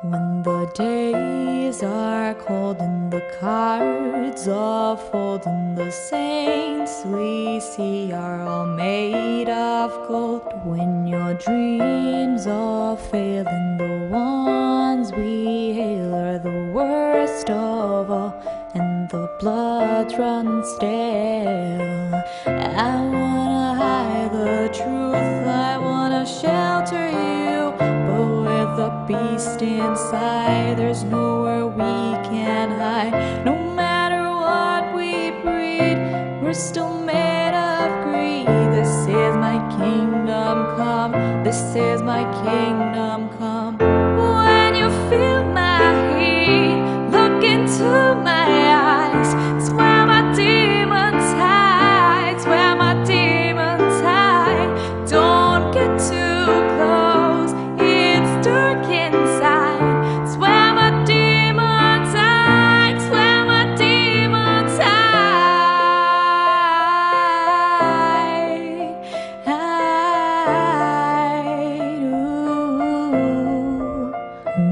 When the days are cold and the cards are fold and the saints we see are all made of gold. When your dreams all fail and the ones we hail are the worst of all and the blood runs stale. I wanna hide the truth, I wanna shelter you, but with the beast inside there's nowhere we can hide. No matter what we breed, we're still made of greed. This is my kingdom come, this is my kingdom come. When you feel my heat, look into my eyes. It's where my demons hide, it's where my demons hide. Don't get too close, it's dark inside. It's where my demons hide, it's where my demons hide.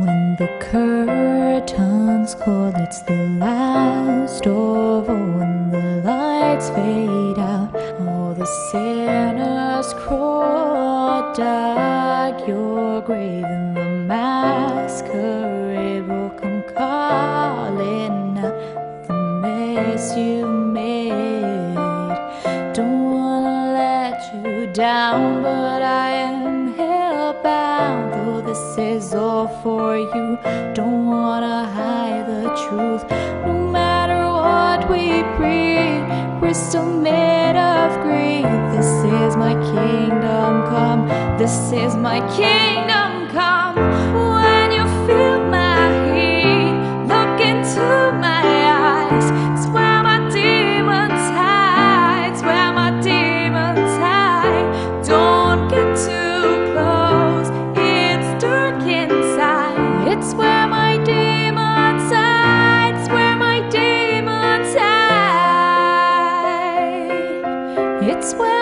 When the curtains call, it's the last of all. When the lights fade out, all the sinners crawl, dug your grave, and the masquerade will come calling out the mess you made. Don't wanna let you down, but I am hellbound. Though this is all for you, don't wanna hide the truth. No matter what we breed, we're still made of greed. This is my kingdom come, this is my kingdom come. When you feel my heat, look into my eyes. It's where my demons hide, it's where my demons hide. Don't get too close, it's dark inside. It's where my demons hide, it's where my demons hide. It's where